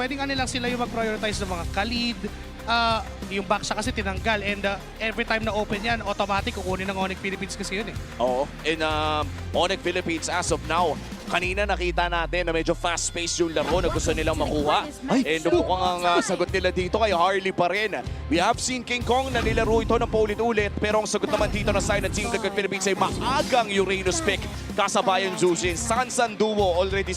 Pwede nga nilang sila yung mag-prioritize ng mga Khalid, yung Baksha kasi tinanggal, and every time na open yan, automatic kukunin ng Onyx Philippines kasi yun eh. Oo. In Onyx Philippines, as of now, kanina nakita natin na medyo fast-paced yung laro na gusto nilang makuha. And mukhang ang sagot nila dito kay Harley pa rin. We have seen King Kong na nilaro ito ng paulit-ulit, pero ang sagot naman dito ng side ng Team Liquid Philippines ay maagang Uranus pick kasabayan Jujin. Sansan Duo already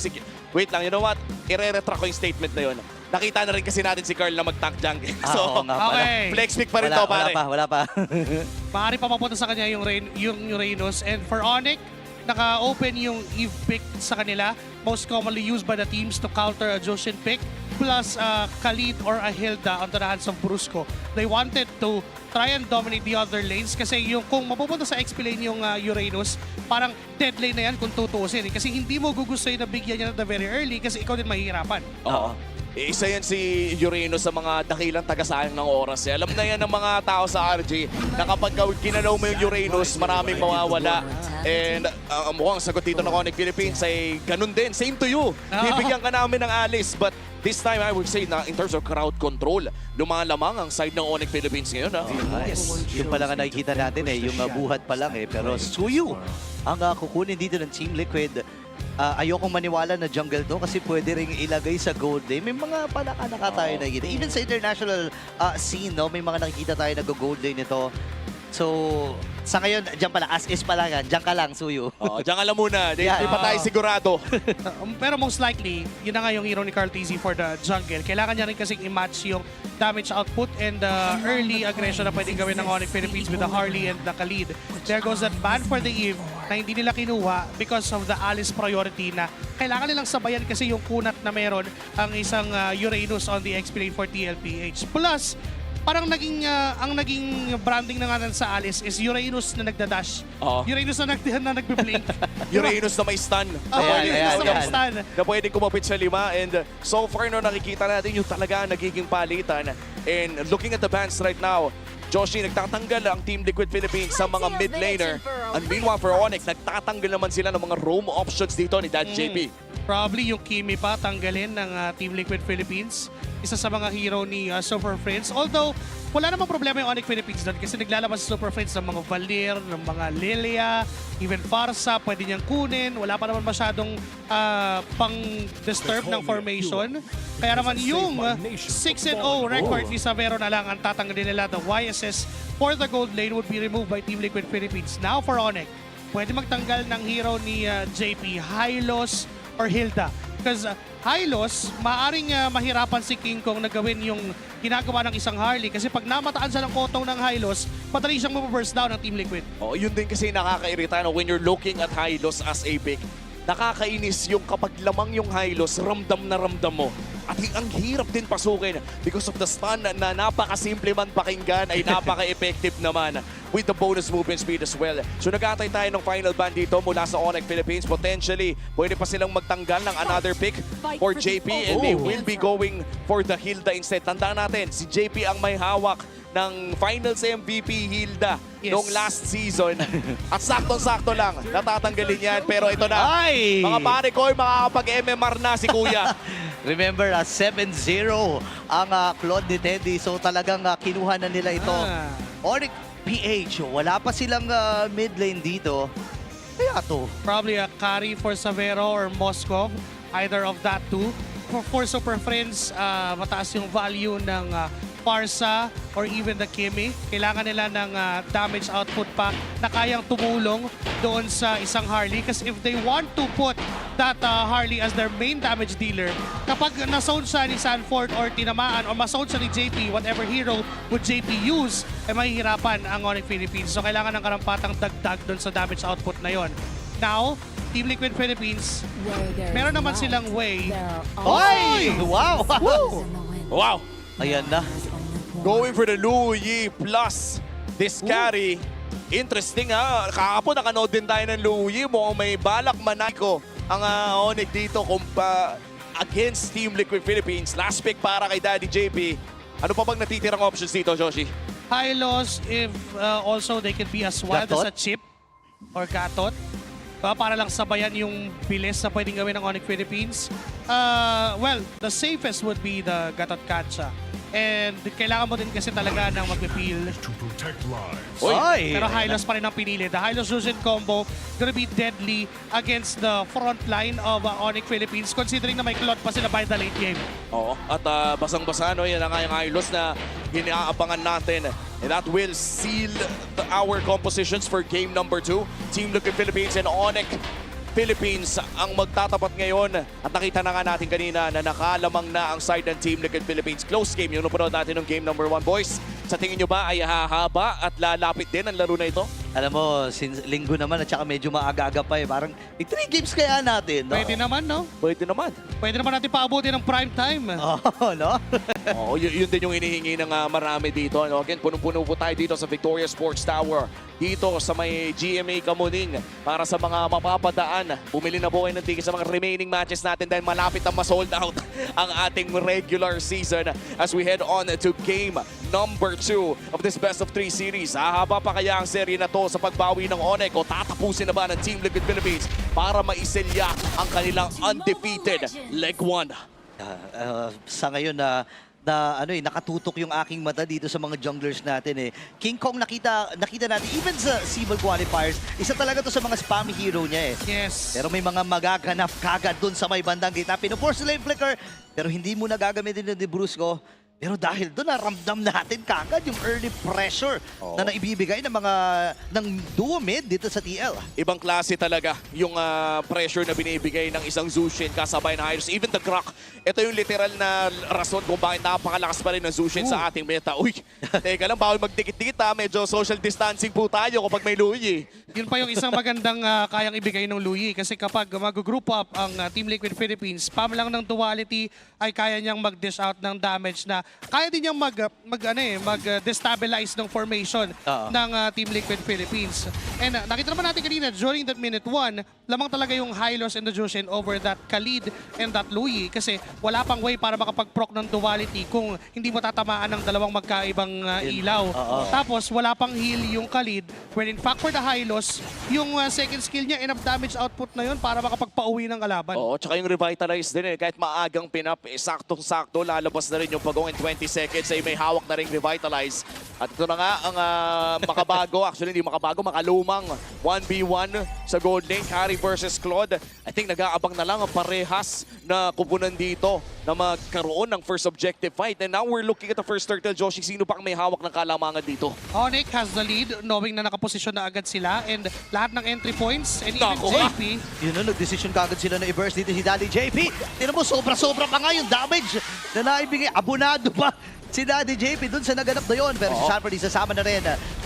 wait lang, you know what? Ire-retract ko yung statement na yun. Nakita na rin kasi natin si Carl na mag-tank jungle. So, okay. flex pick pa rin to, pare. Wala pa. Maaari pa mapunta sa kanya yung Uranus. And for Onyx, naka-open yung Eve pick sa kanila. Most commonly used by the teams to counter a Joshin pick. Plus Khalid or a Hilda onto the hands of Brusco. They wanted to try and dominate the other lanes kasi yung kung mapupunta sa XP lane yung Uranus, parang dead lane na yan kung tutuusin. Kasi hindi mo gugustuhin na bigyan niya na the very early kasi ikaw din mahihirapan. Oo. Isa yan si Uranus sa mga dakilang tagasayang ng oras. Alam na yan ng mga tao sa RG na kapag ginalaw mo yung Uranus, maraming mawawala. And mukhang sagot dito ng Onyx Philippines ay ganun din. Same to you. Bibigyan ka namin ng Alice. But this time, I would say na in terms of crowd control, lumalamang ang side ng Onyx Philippines ngayon. Yes. Yung pala nga nakikita natin yung buhat pa lang Pero Suyu ang kukunin dito ng Team Liquid. Ayokong maniwala na jungle to kasi pwede ring ilagay sa gold lane. May mga palaka-naka tayo nakikita. Even sa international scene, no, may mga nakikita tayo nag-gold lane ito. So, sa ngayon, dyan pala, as is pala yan. Dyan ka lang, Suyu. Diyan ka lang muna. Di pa tayo sigurado. Pero most likely, yun na nga yung hero ni Carl TZ for the jungle. Kailangan niya rin kasing i-match yung damage output and early aggression na pwedeng gawin ng Onyx Philippines with the Harley and the Khalid. There goes that ban for the Eve na hindi nila kinuha because of the Alice priority na kailangan nilang sabayan kasi yung kunat na meron ang isang Uranus on the XP lane for TLPH. Plus, parang ang naging branding na nga sa Alice is Uranus na nagdadash. Uranus na nagbe-blink. Uranus na may stun. Na pwede kumapit sa 5. And so far no, nakikita natin yung talaga nagiging palitan. And looking at the bans right now, Joshi, nagtatanggal ang Team Liquid Philippines sa mga mid laner. And meanwhile for Onyx, nagtatanggal naman sila ng mga roam options dito ni Dad JP. Probably yung Kimi pa tanggalin ng Team Liquid Philippines. Isa sa mga hero ni Super Friends. Although, wala namang problema yung Onyx Philippines doon kasi naglalabas sa Super Friends ng mga Valir, ng mga Lilia, even Farsa, pwede niyang kunin. Wala pa naman masyadong pang-disturb ng formation. Kaya naman yung 6-0 record ni Savero na lang ang tatanggalin nila. The YSS for the gold lane would be removed by Team Liquid Philippines. Now for Onyx, pwede magtanggal ng hero ni JP, Hylos or Hilda. Because Hylos, maaring mahirapan si King Kong na gawin yung ginagawa ng isang Harley kasi pag namataan siya ng kotong ng Hylos, madali siyang mababurst down ng Team Liquid. Yun din kasi nakakairita when you're looking at Hylos as a pick. Nakakainis yung kapag lamang yung Hylos, ramdam na ramdam mo. At ang hirap din pasukin because of the stun na napakasimple man pakinggan ay napaka-effective naman with the bonus movement speed as well. So nag-atay tayo ng final ban dito mula sa Onyx Philippines. Potentially, pwede pa silang magtanggal ng another pick for JP and they will be going for the Hilda instead. Tandaan natin, si JP ang may hawak ng Finals MVP Hilda noong last season. At saktong-sakto lang, natatanggalin yan. Pero ito na, mga pare ko, makakapag-MMR na si Kuya. Remember, 7-0 ang Claude ni Teddy. So talagang kinuha na nila ito. Onyx PH, wala pa silang mid lane dito. Kaya to. Probably a carry for Savero or Moskov. Either of that two. For Super Friends, mataas yung value ng Farsa or even the Kimi. Kailangan nila ng damage output pa na kayang tumulong doon sa isang Harley. Kasi if they want to put that Harley as their main damage dealer, kapag na-zone siya ni Sanford or tinamaan or ma-zone siya ni JP, whatever hero would JP use, ay mahihirapan ang Onyx Philippines. So kailangan ng karampatang dagdag doon sa damage output na yon. Now, Team Liquid Philippines, meron naman silang way. Oy! Wow! Wow! Ayan na. Going for the Lu Yi plus this carry. Interesting ha. Kahapon nakanood din tayo ng Lu Yi. Mukhang may balak manako ang Onyx dito against Team Liquid Philippines. Last pick para kay Daddy JP. Ano pa bang natitirang options dito, Joshi? Hylos, if also they could be as wild as a Chip or Gatot. para lang sabayan yung bilis na pwedeng gawin ng Onyx Philippines. Well, the safest would be the Gatot Kacha. And kailangan mo din kasi talaga ng magpipil. To protect lives. Uy, Ay! Pero Hylos pa rin ang pinili. The Hylos Lucian combo gonna be deadly against the front line of Onyx Philippines considering na may clot pa sila by the late game. Oo. At basang-basa, no? Yan ang yung Hylos na inaabangan natin. And that will seal our compositions for game number 2. Team Liquid Philippines and Onyx Philippines ang magtatapat ngayon. At nakita na nga natin kanina na nakalamang na ang side ng Team Liquid Philippines. Close game yung napanood natin ng game number 1, boys. Sa tingin nyo ba ay hahaba at lalapit din ang laro na ito? Alam mo, since linggo naman at saka medyo maaga-aga pa eh. Parang 3 games kaya natin, no? Pwede naman, no? Pwede naman. Pwede naman natin paabutin ng prime time. Oo, no? Oo, yun din yung inihingi ng marami dito. No? Again, punong-puno po tayo dito sa Victoria Sports Tower. Dito sa may GMA Kamuning para sa mga mapapadaan. Bumili na po kayo ng ticket sa mga remaining matches natin dahil malapit na ma-sold out ang ating regular season as we head on to game number 2 of this best of 3 series. Hahaba pa kaya ang serye na to sa pagbawi ng Onyx o tatapusin na ba ng Team Liquid Philippines para maiselya ang kanilang undefeated Leg 1? Sa ngayon nakatutok yung aking mata dito sa mga junglers natin eh. King Kong nakita natin even sa Civil Qualifiers, isa talaga to sa mga spam hero niya eh. Yes. Pero may mga magaganap kagad dun sa may bandang gitna. Pinuforce nila yung flicker, pero hindi mo nagagamitin ng De Brusco. Pero dahil doon, naramdam natin kagad yung early pressure na naibibigay ng duo mid dito sa TL. Ibang klase talaga yung pressure na binibigay ng isang Zushin kasabay na Hylos. Even the Croc, ito yung literal na rason kung bakit napakalakas pa rin ng Zushin sa ating meta. Uy, teka lang, bawal magdikit-dikit ha. Medyo social distancing po tayo kapag may Louie. Yun pa yung isang magandang kayang ibigay ng Louie. Kasi kapag mag-group up ang Team Liquid Philippines, spam lang ng duality ay kaya niyang mag-dish out ng damage na kaya din niyang mag-destabilize ng formation ng Team Liquid Philippines. And nakita naman natin kanina during that minute 1, lamang talaga yung Hylos and the Jushin over that Khalid and that Louie kasi wala pang way para makapag-proc ng duality kung hindi mo tatamaan ng dalawang magkaibang ilaw. Tapos wala pang heal yung Khalid when in fact for the Hylos, yung second skill niya enough damage output na yun para makapagpauwi ng kalaban. Oo, tsaka yung revitalize din eh. Kahit maagang pinap, saktong-sakto, lalabas na rin yung pag in 20 seconds ay may hawak na rin revitalize. At ito na nga ang makabago, actually hindi makabago, makalumang 1v1 sa gold lane, Carry versus Claude. I think nag-aabang na lang ang parehas na kupunan dito na magkaroon ng first objective fight. And now we're looking at the first turtle, Joshi. Sino pa ang may hawak ng kalamangan dito? Onyx has the lead, knowing na nakaposisyon na agad sila and lahat ng entry points and even Nako, JP. Yun na, nag-decision kagad sila na i-burst dito si Daddy JP. Tignan mo, sobra-sobra pa nga yung damage na naibigay. Abonado pa si Daddy JP dun sa naganap na yun. Pero si Sanford isasama na rin.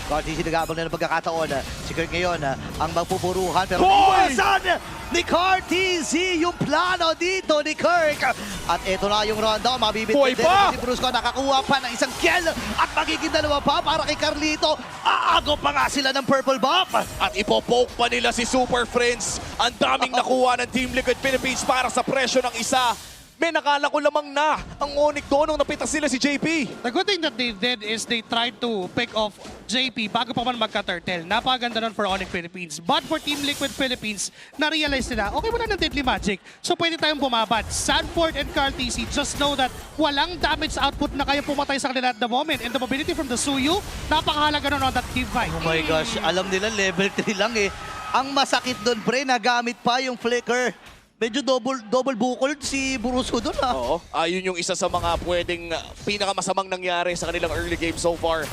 Carty sinagabang na ng pagkakataon. Si Kirk ngayon ang magpupuruhan. Pero iwasan ni Carty yung plano dito ni Kirk. At eto na yung rundown. Mabibit din si Brusco. Nakakuha pa ng isang kill. At magiging dalawa pa para kay Carlito. Aago pa nga sila ng purple buff. At ipopoke pa nila si Super Friends. Ang daming nakuha ng Team Liquid Philippines para sa presyo ng isa. May nakala ko lamang na ang Onyx doon nung napitas sila si JP. The good thing that they did is they tried to pick off JP bago pa man magka-turtle. Napakaganda nun for Onyx Philippines. But for Team Liquid Philippines, na-realize nila, okay, wala ng Deadly Magic. So pwede tayong bumabad. Sanford and Carl TC just know that walang damage output na kaya pumatay sa kanila at the moment. And the mobility from the Suyu, napakahalaga nun on that team fight. Oh my gosh, alam nila level 3 lang eh. Ang masakit doon, pre, nagamit pa yung flicker. Medyo double bukol si Brusco doon ha. Oo, yun yung isa sa mga pwedeng pinakamasamang nangyari sa kanilang early game so far.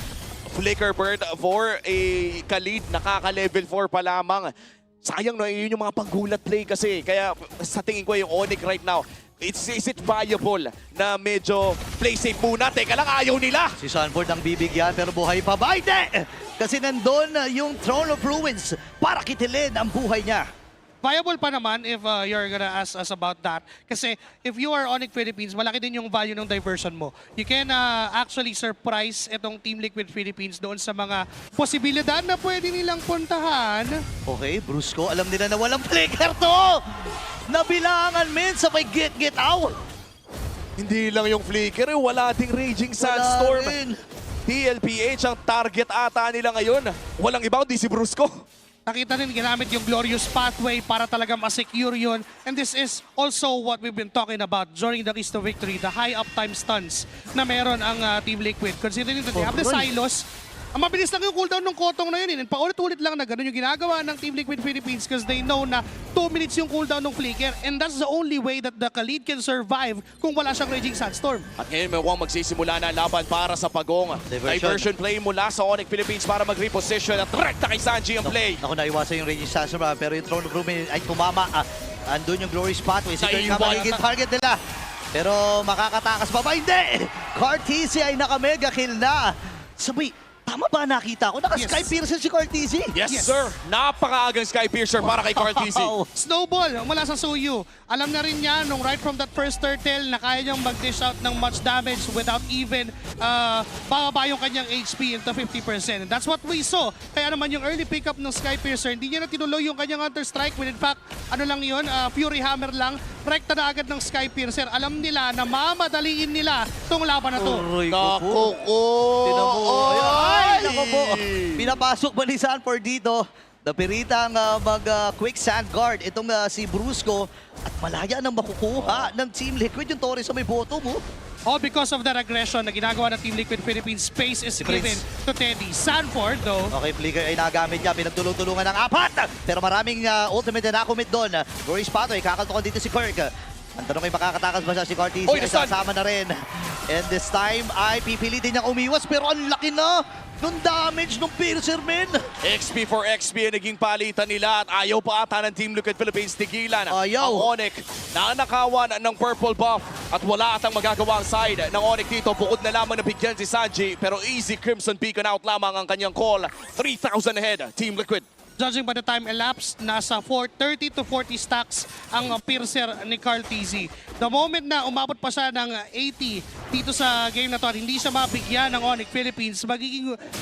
Flicker Bird for a Khalid, nakaka-level 4 pa lamang. Sayang no, yun yung mga panggulat play kasi. Kaya sa tingin ko yung Onyx right now, is it viable na medyo play safe muna? Teka lang, ayaw nila! Si Sanford ang bibigyan pero buhay pa ba? Hindi! Kasi nandun yung Throne of Ruins para kitilin ang buhay niya. Viable pa naman if you're gonna ask us about that. Kasi if you are Onyx Philippines, malaki din yung value ng diversion mo. You can actually surprise itong Team Liquid Philippines doon sa mga posibilidad na pwede nilang puntahan. Okay, Brusco, alam nila na walang flicker to! Nabilangan men sa may get out! Hindi lang yung flicker, wala ding Raging Sandstorm. Wala rin. TLPH ang target ata nila ngayon. Walang iba, di si Brusco. Nakita rin ginamit yung Glorious Pathway para talaga ma-secure yun. And this is also what we've been talking about during the Keys to Victory, the high uptime stunts na meron ang Team Liquid. Considering that they have the silos, ang mabilis lang yung cooldown ng Kotong na yun. And paulit-ulit lang na ganun yung ginagawa ng Team Liquid Philippines because they know na 2 minutes yung cooldown ng Flicker. And that's the only way that the Khalid can survive kung wala siyang Raging Sandstorm. At ngayon may mukhang magsisimula na laban para sa Pagong. Diversion play mula sa Onyx Philippines para mag-reposition at rekta kay Sanji ang play. Ako naiwasan yung Raging Sandstorm pero yung Throne of Ruin ay tumama. Andun yung Glorious Pathway. Si Kirk na magiging target nila. Pero makakatakas pa ba? Hindi! Cartesi ay naka-mega kill na. Sabay, tama ba nakita ko? Naka-Sky Piercer si Cartesi. Yes, sir. Napakaagang Sky Piercer para kay Cartesi. Wow. Snowball mula sa Suyu. Alam na rin niya nung right from that first turtle na kaya niyang mag-dish out ng much damage without even bababa yung kanyang HP into 50%. And that's what we saw. Kaya naman yung early pickup ng Sky Piercer, hindi niya na tinuloy yung kanyang Hunter Strike. When in fact, ano lang yun, Fury Hammer lang. Rekta na agad ng Sky Piercer. Alam nila na mamadaliin nila itong laban na to. Uroy ko po. Naku ko. Tinan mo. Ay, naku po. Ay! Pinapasok ba ni Sanford dito? Napiritang mag-quick sand guard itong si Brusco at malaya nang makukuha ng Team Liquid yung Torres sa may bottom mo. All because of that aggression na ginagawa ng Team Liquid Philippines, space is given to Teddy. Sanford though, Okay, Flicker ay nagamit niya, pinagtulong-tulungan ng apat. Pero maraming ultimate na nakomit doon. Glorious Pathway, kakaltokan dito si Kirk. Ang tanong ay makakatakas ba siya si Cartesi Oy, ay nasaan? sasama na rin. And this time ay pipilitin niyang umiwas pero ang laki na nung damage ng Piercer men. XP for XP ang naging palitan nila at ayaw pa ata ng Team Liquid Philippines tigilan. Ayaw. Ang Onyx na nakawan ng purple buff at wala atang magagawa ang side ng Onyx dito. Bukod na lamang na bigyan si Sanji pero easy Crimson Beacon out lamang ang kanyang call. 3,000 ahead, Team Liquid. judging by the time elapsed, nasa 30 to 40 stacks ang Piercer ni Cartesi. The moment na umabot pa siya ng 80 dito sa game na to at hindi siya mabigyan ng Onyx Philippines,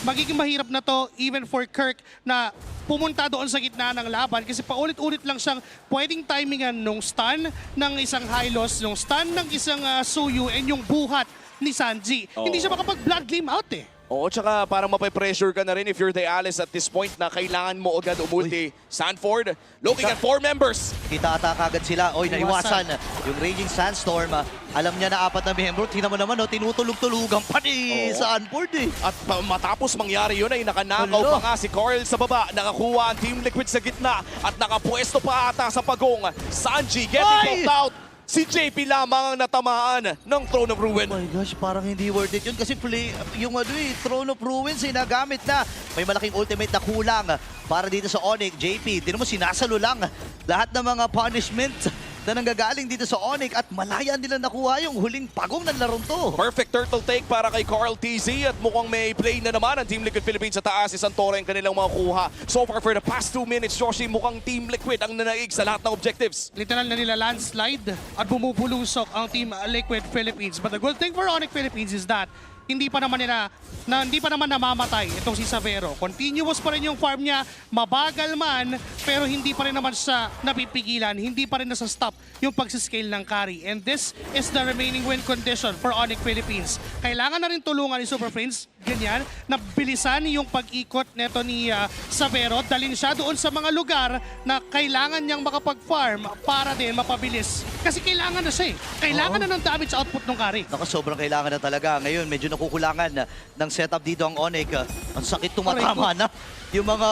magiging mahirap na to even for Kirk na pumunta doon sa gitna ng laban kasi paulit-ulit lang siyang pwedeng timingan nung stun ng isang Hylos, nung stun ng isang Suyu, and yung buhat ni Sanji. Hindi siya makapag-blood gleam out eh. Oo, tsaka parang mape-pressure ka na rin if you're the Alice at this point na kailangan mo agad umulti. Sanford, looking at 4 members. Kita ata kagad sila. Oy, naiwasan yung Raging Sandstorm. Alam niya na 4 na membro. Tingnan mo naman, tinutulog-tulugan pa ni Sanford eh. At matapos mangyari yun ay nakanakaw Hello. pa nga si Carl sa baba. Nakakuha ang Team Liquid sa gitna at nakapwesto pa ata sa Pagong. Sanji getting knocked out. Si JP lamang ang natamaan ng Throne of Ruin. Oh my gosh, parang hindi worth it yun kasi yung Throne of Ruins ay nagamit na. May malaking ultimate na kulang para dito sa Onyx. JP, tinan mo sinasalo lang lahat ng mga punishment na nanggagaling dito sa Onyx at malaya nila nakuha yung huling Pagong ng larong to. Perfect turtle take para kay Carl TZ at mukhang may play na naman ang Team Liquid Philippines sa taas. Isang tore ang kanilang makukuha. So far for the past 2 minutes, Joshi, mukhang Team Liquid ang nanaig sa lahat ng objectives. Literal na nila landslide at bumubulusok ang Team Liquid Philippines. But the good thing for Onyx Philippines is that hindi pa naman namamatay itong si Savero. Continuous pa rin yung farm niya, mabagal man, pero hindi pa rin naman siya napipigilan, hindi pa rin nasa-stop yung pagsiscale ng carry. And this is the remaining win condition for Onyx Philippines. Kailangan na rin tulungan ni Super Prince, ganyan, na bilisan yung pag-ikot neto ni Savero, dalhin siya doon sa mga lugar na kailangan niyang makapag-farm para din mapabilis. Kasi kailangan na siya eh. Kailangan na ng damage output ng carry. Naku, sobrang kailangan na talaga. Ngayon, medyo nakukulangan ng setup dito ang Onyx. Ang sakit tumatama na. Yung mga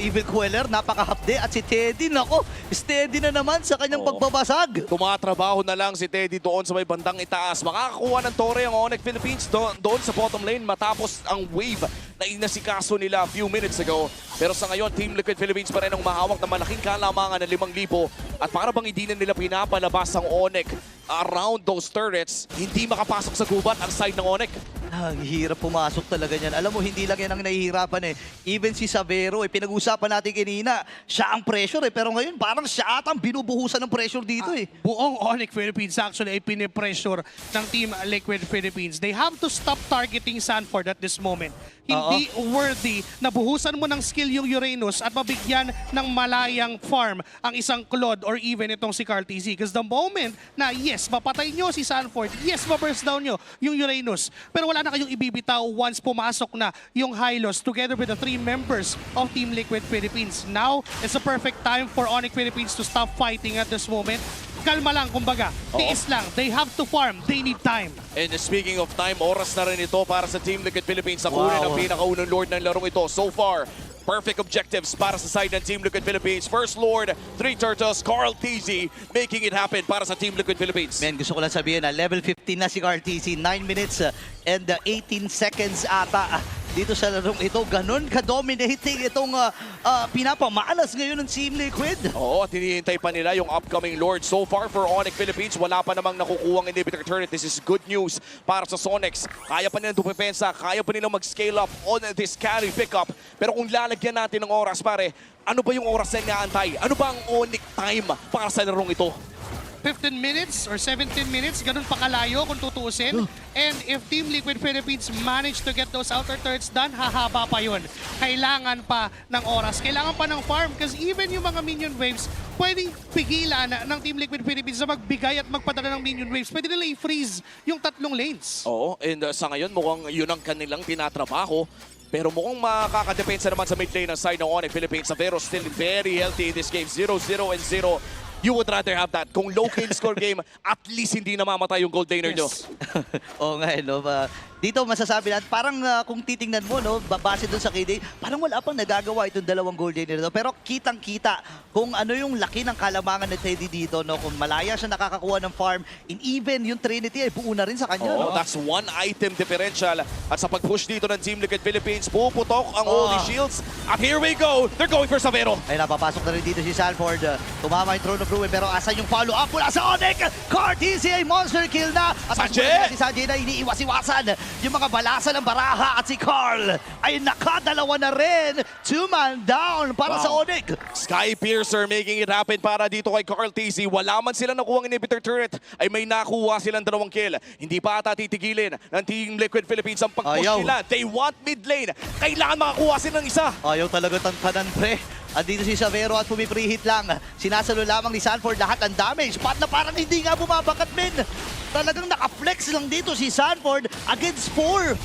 Evil Queller, napakahapde. At si Teddy, nako, steady na naman sa kanyang pagbabasag. Tumatrabaho na lang si Teddy doon sa may bandang itaas. Makakakuha ng tore ang Onyx Philippines doon sa bottom lane matapos ang wave na inasikaso nila a few minutes ago. Pero sa ngayon, Team Liquid Philippines pa rin ang mahawak na malaking kalamangan ng 5,000 at para bang hindi na nila pinapalabas ang Onyx around those turrets, hindi makapasok sa gubat ang side ng Onyx. Ang hirap pumasok talaga niyan. Alam mo, hindi lang yan ang nahihirapan eh. Even si Savero, pinag-usapan natin kanina, siya ang pressure eh. Pero ngayon, parang siya atang binubuhusan ng pressure dito eh. Buong Onyx Philippines actually ay pinipressure ng Team Liquid Philippines. They have to stop targeting Sanford at this moment. Hindi worthy na buhusan mo ng skill yung Uranus at mabigyan ng malayang farm ang isang Claude or even itong si Carl TZ. Because the moment na yes, Yes, mapatay nyo si Sanford. Yes, ma-burst down nyo yung Uranus. Pero wala na kayong ibibitaw once pumasok na yung Hylos together with the 3 members of Team Liquid Philippines. Now, it's a perfect time for Onyx Philippines to stop fighting at this moment. Kalma lang, kumbaga. Tiis lang. They have to farm. They need time. And speaking of time, oras na rin ito para sa Team Liquid Philippines. Nakunin ang pinakaunang Lord ng larong ito. So far, perfect objectives para sa side ng Team Liquid Philippines. First Lord, 3 Turtles, Carl TZ making it happen para sa Team Liquid Philippines. Men, gusto ko lang sabihin na level 15 na si RTC, 9 minutes and 18 seconds ata dito sa larong ito. Ganun ka-dominating itong pinapamalas ngayon ng Team Liquid. Oo, at hinihintay pa nila yung upcoming Lord. So far for Onyx Philippines, wala pa namang nakukuhang inhibitor turret. This is good news para sa Sonics. Kaya pa nilang dumipensa, kaya pa nilang mag-scale up on this carry pickup. Pero kung lalagyan natin ng oras, pare, ano ba yung oras na inaantay? Ano ba ang Onyx time para sa larong ito? 15 minutes or 17 minutes, ganun pa kalayo kung tutuusin. And if Team Liquid Philippines manage to get those outer turrets done, hahaba pa yun. Kailangan pa ng oras, kailangan pa ng farm because even yung mga minion waves, pwedeng pigilan ng Team Liquid Philippines na magbigay at magpadala ng minion waves. Pwede nila i-freeze yung 3 lanes. Oo, and sa ngayon mukhang yun ang kanilang tinatrabaho. Pero mukhang makakadepensa naman sa mid lane ng side ng Onyx Philippines. Savero still very healthy in this game. 0-0 and 0. You would rather have that. Kung low kill score game, at least hindi namamatay yung gold laner nyo. Oo nga, no? Dito masasabi natin, parang kung titingnan mo, no, base dun sa KD, parang wala pang nagagawa itong dalawang gold laner nito. Pero kitang-kita kung ano yung laki ng kalamangan ni Teddy dito, no? Kung malaya siya nakakakuha ng farm, and even yung Trinity ay buo na rin sa kanya, Oh, no? that's one item differential. At sa pag-push dito ng Team Liquid Philippines, puputok ang Holy Shields. At here we go. They're going for Savero. Ay, napapasok na rin dito si Sanford. Tumama yung Throne of Ruin, pero asan yung follow-up mula sa Onyx? Cartesi ay monster kill na. At Sanjay! si Sanjay na iniiwas-iwasan yung mga balasa ng baraha. At si Carl ay nakadalawa na rin. 2-man down para sa Onyx. Sky Piercer making it happen para dito kay Carl TZ. Wala man sila nakuha ng inhibitor turret, ay may nakuha silang 2 kill. Hindi pa ata titigilin ng Team Liquid Philippines ang pag-push Ayaw. nila. They want mid lane. Kailangan makakuha sila ng isa. Ayaw talaga tantanan, pre. At dito si Savero at pumipre-hit lang. Sinasalo lamang ni Sanford lahat ng damage. Pat na parang hindi nga bumabakat, men. Talagang naka-flex lang dito si Sanford against 4.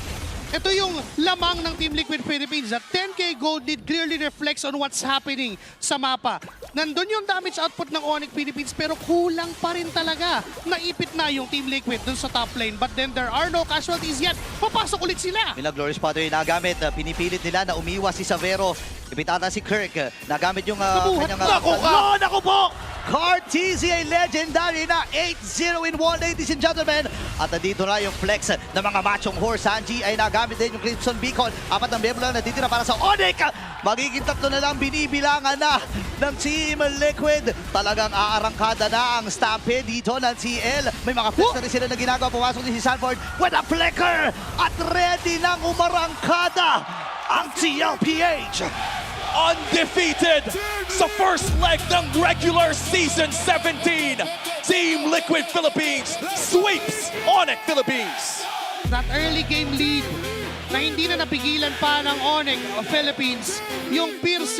Ito yung lamang ng Team Liquid Philippines. At 10k gold lead clearly reflects on what's happening sa mapa. Nandun yung damage output ng Onyx Philippines pero kulang pa rin talaga. Naipit na yung Team Liquid dun sa top lane. But then there are no casualties yet. Papasok ulit sila. May Glory Spotter yung nagamit. Pinipilit nila na umiwas si Savero. Ipitata si Kirk. Nagamit yung kanyang... Naku po! Cartesi ay legendary na 8-0 in 1, ladies and gentlemen. At dito na yung flex ng mga machong horse. Sanji ay nagamit din yung Crimson Beacon. 4 ang bebo lang natitira para sa Onyx. Magiging 3 na lang binibilangan na ng Team Liquid. Talagang aarangkada na ang Stampede dito ng TL. May mga flex na rin sila na ginagawa. Pumasok din si Sanford with a flicker. At ready nang umarangkada ang TLPH. Undefeated sa first leg ng regular season 17. Team Liquid Philippines sweeps Onyx Philippines. That early game lead na hindi na napigilan pa ng Onyx Philippines. Yung Pierce